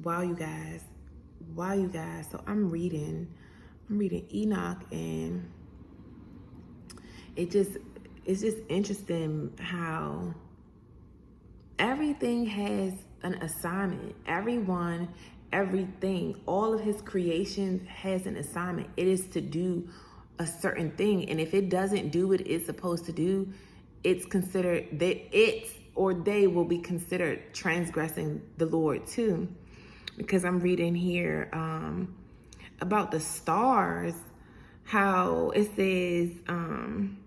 Wow, you guys. Wow, you guys. So I'm reading Enoch, and it's just interesting how everything has an assignment. Everything, all of his creation has an assignment. It is to do a certain thing. And if it doesn't do what it's supposed to do, it's considered they will be considered transgressing the Lord too. Because I'm reading here about the stars, how it says, and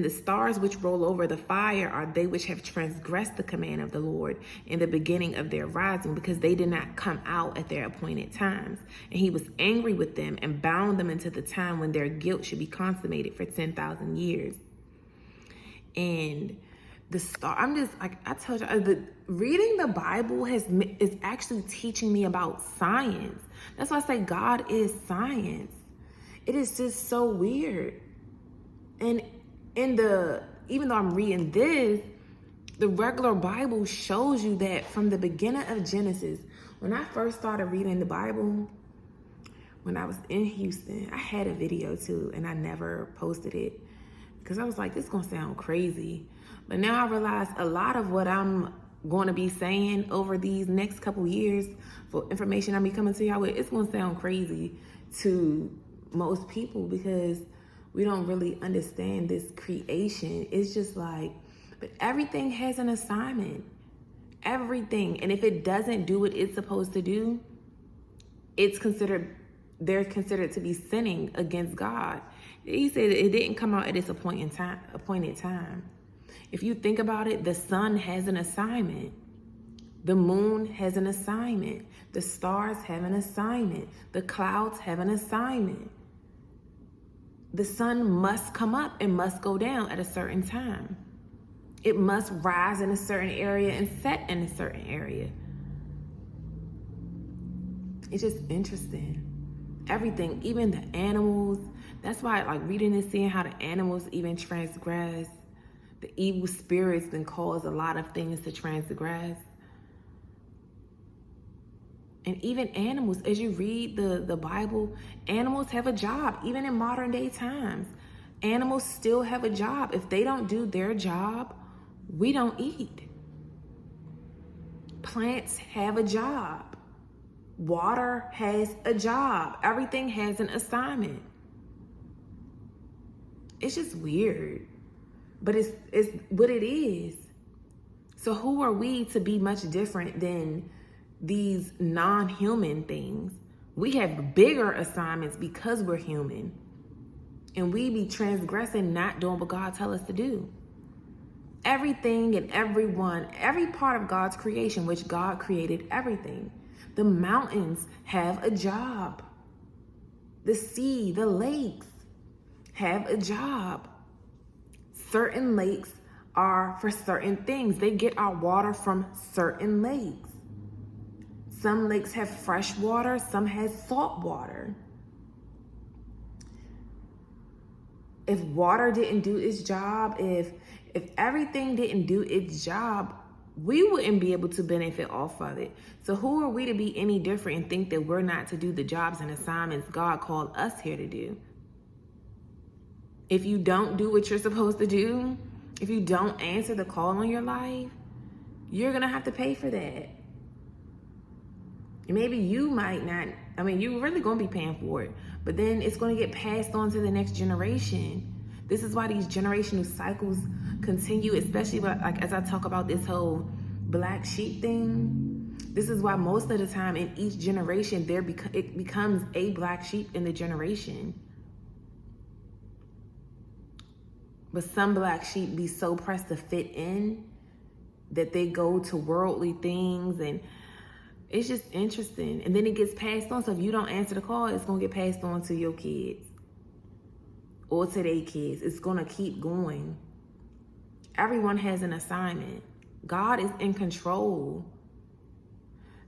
the stars which roll over the fire are they which have transgressed the command of the Lord in the beginning of their rising, because they did not come out at their appointed times. And he was angry with them and bound them into the time when their guilt should be consummated for 10,000 years. And the star, I'm just like, I told you, reading the Bible is actually teaching me about science. That's why I say God is science. It is just so weird. And even though I'm reading this, the regular Bible shows you that from the beginning of Genesis, when I first started reading the Bible, when I was in Houston, I had a video too, and I never posted it because I was like, this is gonna sound crazy. But now I realize a lot of what I'm going to be saying over these next couple years for information I'm coming to y'all with, it's gonna sound crazy to most people because we don't really understand this creation. It's just like, but everything has an assignment. Everything. And if it doesn't do what it's supposed to do, they're considered to be sinning against God. He said it didn't come out at its appointed time. If you think about it, the sun has an assignment. The moon has an assignment. The stars have an assignment. The clouds have an assignment. The sun must come up and must go down at a certain time. It must rise in a certain area and set in a certain area. It's just interesting. Everything, even the animals. That's why like reading and seeing how the animals even transgress. The evil spirits can cause a lot of things to transgress. And even animals, as you read the Bible, animals have a job. Even in modern day times, animals still have a job. If they don't do their job, we don't eat. Plants have a job. Water has a job. Everything has an assignment. It's just weird, but it's what it is. So who are we to be much different than these non-human things? We have bigger assignments because we're human, and we be transgressing, not doing what God tells us to do. Everything and everyone, every part of God's creation, which God created everything. The mountains have a job. The sea, the lakes have a job. Certain lakes are for certain things. They get our water from certain lakes. Some lakes have fresh water, some has salt water. If water didn't do its job, if everything didn't do its job, we wouldn't be able to benefit off of it. So who are we to be any different and think that we're not to do the jobs and assignments God called us here to do? If you don't do what you're supposed to do, if you don't answer the call on your life, you're gonna have to pay for that. Maybe you might not, you're really gonna be paying for it, but then it's gonna get passed on to the next generation. This is why these generational cycles continue, especially like as I talk about this whole black sheep thing. This is why most of the time in each generation, it becomes a black sheep in the generation. But some black sheep be so pressed to fit in that they go to worldly things, and it's just interesting. And then it gets passed on. So if you don't answer the call, it's going to get passed on to your kids or to their kids. It's going to keep going. Everyone has an assignment. God is in control.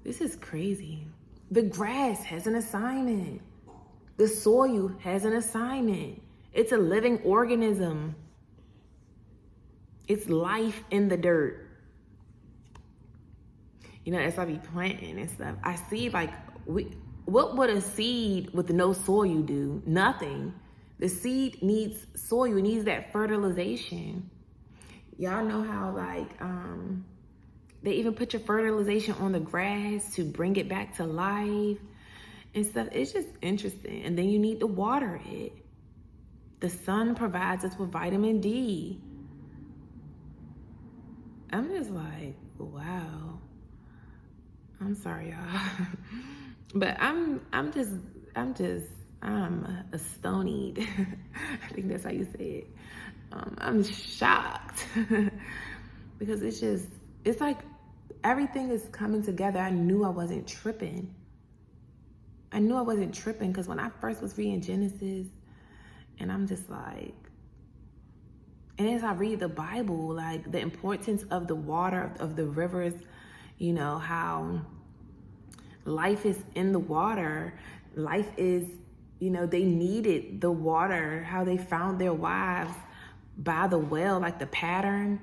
This is crazy. The grass has an assignment. The soil has an assignment. It's a living organism. It's life in the dirt. You know, as I be planting and stuff, I see like, what would a seed with no soil do? Nothing. The seed needs soil, it needs that fertilization. Y'all know how like, they even put your fertilization on the grass to bring it back to life and stuff. It's just interesting. And then you need to water it. The sun provides us with vitamin D. I'm just like, wow. I'm sorry, y'all. But I'm astonied. I think that's how you say it. I'm shocked because it's like everything is coming together. I knew I wasn't tripping. Because when I first was reading Genesis, and I'm just like, and as I read the Bible, like the importance of the water, of the rivers, you know, how life is in the water. Life is, you know, they needed the water, how they found their wives by the well, like the pattern,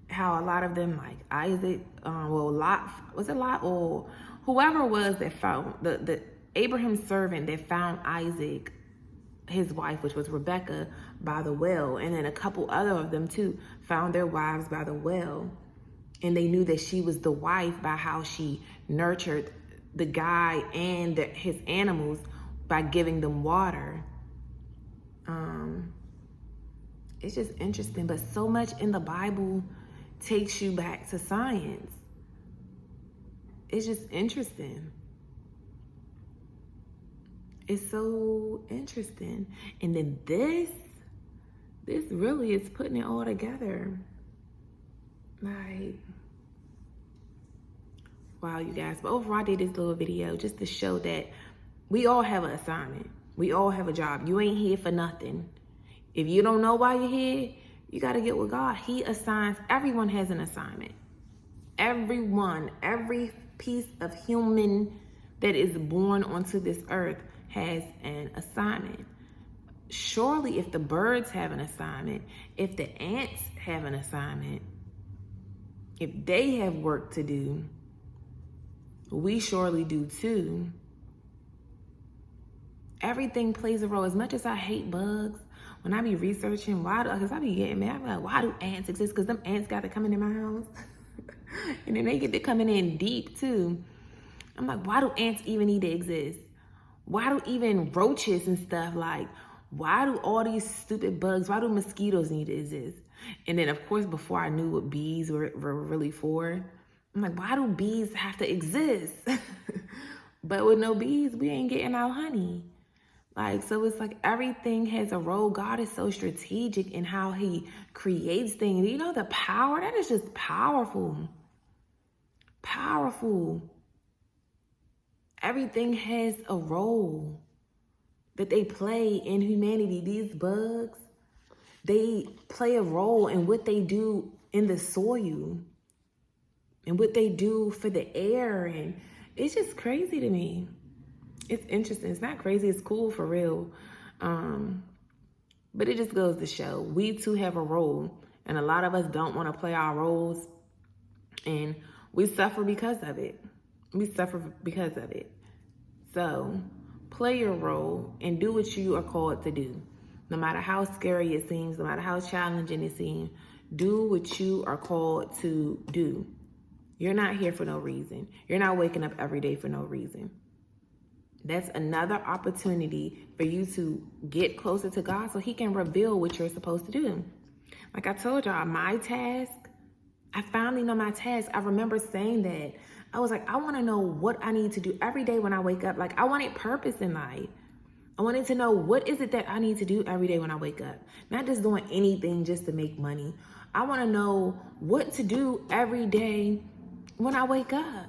how a lot of them, like Isaac, Lot, was it Lot, or whoever it was that found, the Abraham's servant that found Isaac, his wife, which was Rebecca, by the well. And then a couple other of them too found their wives by the well. And they knew that she was the wife by how she nurtured the guy and his animals by giving them water. It's just interesting, but so much in the Bible takes you back to science. It's just interesting. It's so interesting. And then this really is putting it all together. Like, wow, you guys. But overall, I did this little video just to show that we all have an assignment. We all have a job. You ain't here for nothing. If you don't know why you're here, you got to get with God. He assigns, everyone has an assignment. Everyone, every piece of human that is born onto this earth has an assignment. Surely if the birds have an assignment, if the ants have an assignment, if they have work to do, we surely do too. Everything plays a role. As much as I hate bugs, when I be researching because I be getting mad, I'm like, why do ants exist? Because them ants got to come into my house. And then they get to coming in deep too. I'm like, why do ants even need to exist? Why do even roaches and stuff, like, why do all these stupid bugs, why do mosquitoes need to exist? And then, of course, before I knew what bees were really for, I'm like, why do bees have to exist? But with no bees, we ain't getting our honey. Like, so it's like everything has a role. God is so strategic in how he creates things. You know, the power, that is just powerful. Powerful. Everything has a role that they play in humanity. These bugs, they play a role in what they do in the soil and what they do for the air. And it's just crazy to me. It's interesting. It's not crazy. It's cool for real. But it just goes to show we too have a role. And a lot of us don't want to play our roles. And we suffer because of it. So play your role and do what you are called to do. No matter how scary it seems, no matter how challenging it seems, do what you are called to do. You're not here for no reason. You're not waking up every day for no reason. That's another opportunity for you to get closer to God so he can reveal what you're supposed to do. Like I told y'all, my task, I finally know my task. I remember saying that. I was like, I want to know what I need to do every day when I wake up. Like, I wanted purpose in life. I wanted to know what is it that I need to do every day when I wake up. Not just doing anything just to make money. I want to know what to do every day when I wake up.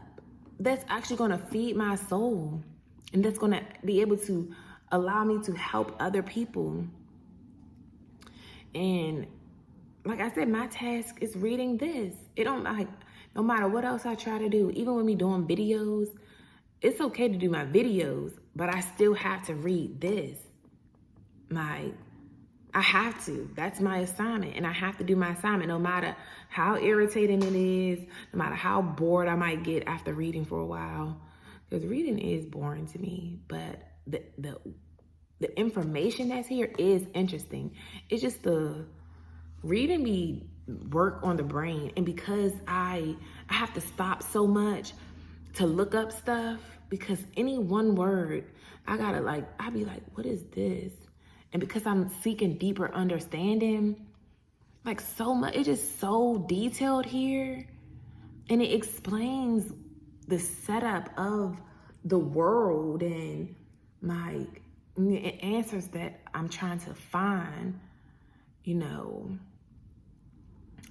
That's actually going to feed my soul. And that's going to be able to allow me to help other people. And like I said, my task is reading this. It don't, like, no matter what else I try to do, even with me doing videos, it's okay to do my videos, but I still have to read this. Like, I have to. That's my assignment, and I have to do my assignment no matter how irritating it is, no matter how bored I might get after reading for a while. Because reading is boring to me, but the information that's here is interesting. It's just the reading be work on the brain, and because I have to stop so much to look up stuff, because any one word I be like, what is this? And because I'm seeking deeper understanding, like so much, it's just so detailed here, and it explains the setup of the world, and like it answers that I'm trying to find,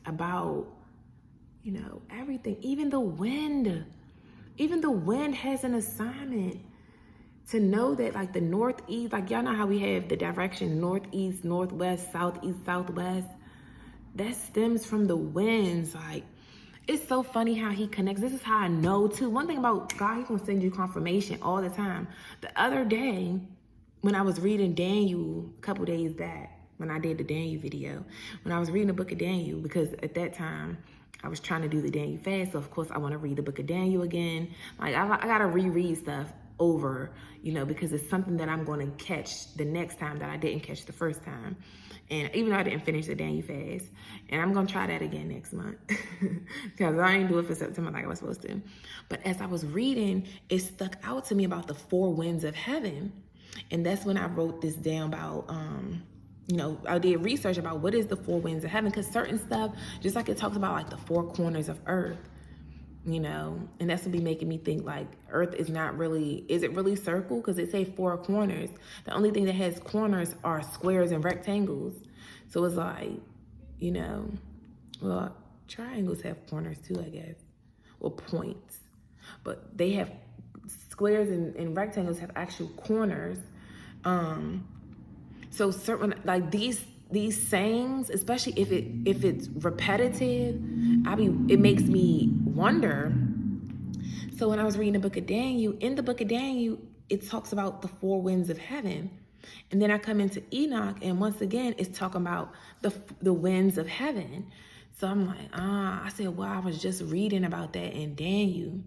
about, everything. Even the wind has an assignment to know that, like, the northeast, like, y'all know how we have the direction northeast, northwest, southeast, southwest. That stems from the winds. Like, it's so funny how he connects. This is how I know too. One thing about God, he's gonna send you confirmation all the time. The other day, when I was reading Daniel a couple days back, when I did the Daniel video, when I was reading the book of Daniel, because at that time I was trying to do the Daniel fast, so of course I want to read the book of Daniel again. Like, I gotta reread stuff over, because it's something that I'm going to catch the next time that I didn't catch the first time. And even though I didn't finish the Daniel fast, and I'm going to try that again next month, because I didn't do it for September like I was supposed to. But as I was reading, it stuck out to me about the four winds of heaven. And that's when I wrote this down about, I did research about what is the four winds of heaven, because certain stuff, just like it talks about like the four corners of earth, and that's gonna be making me think, like, earth is not really, is it really circle? Because it say four corners. The only thing that has corners are squares and rectangles. So it's like, well, triangles have corners too, I guess, or points, but they have squares, and rectangles have actual corners. So certain, like, these sayings, especially if it's repetitive, it makes me wonder. So when I was reading the book of Daniel, in the book of Daniel, it talks about the four winds of heaven. And then I come into Enoch, and once again, it's talking about the winds of heaven. So I'm like, I said, well, I was just reading about that in Daniel.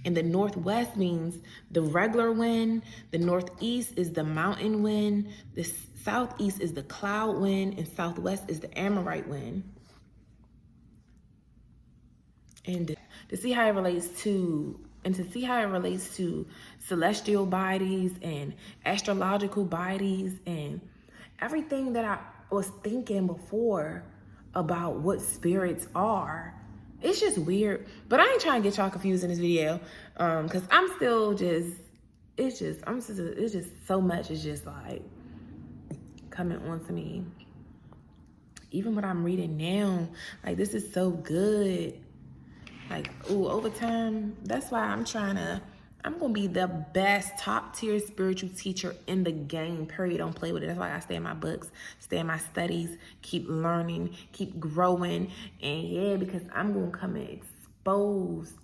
And the northwest means the regular wind. The northeast is the mountain wind. The southeast is the cloud wind. And southwest is the Amorite wind. And to see how it relates to celestial bodies and astrological bodies and everything that I was thinking before about what spirits are. It's just weird, but I ain't trying to get y'all confused in this video, because I'm still just, it's just so much is just like coming on to me. Even what I'm reading now, like, this is so good. Like, over time, that's why I'm gonna be the best top tier spiritual teacher in the game, period. Don't play with it. That's why I stay in my books, stay in my studies, keep learning, keep growing. And yeah, because I'm gonna come and expose.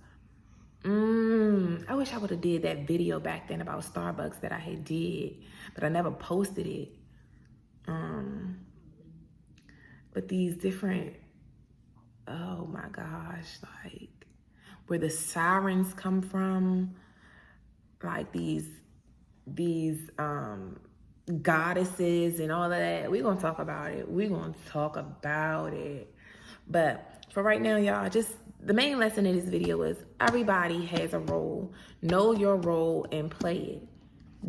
I wish I would have did that video back then about Starbucks that I had did, but I never posted it. But these different, oh my gosh, like, where the sirens come from, like these goddesses and all of that. We're gonna talk about it. But for right now, y'all, just the main lesson in this video is everybody has a role. Know your role and play it.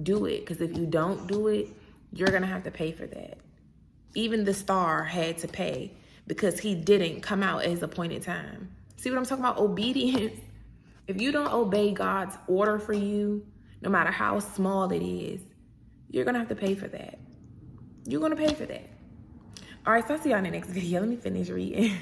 Do it, because if you don't do it, you're gonna have to pay for that. Even the star had to pay because he didn't come out at his appointed time. See what I'm talking about? Obedience. If you don't obey God's order for you, no matter how small it is, you're going to have to pay for that. You're going to pay for that. All right, so I'll see y'all in the next video. Let me finish reading.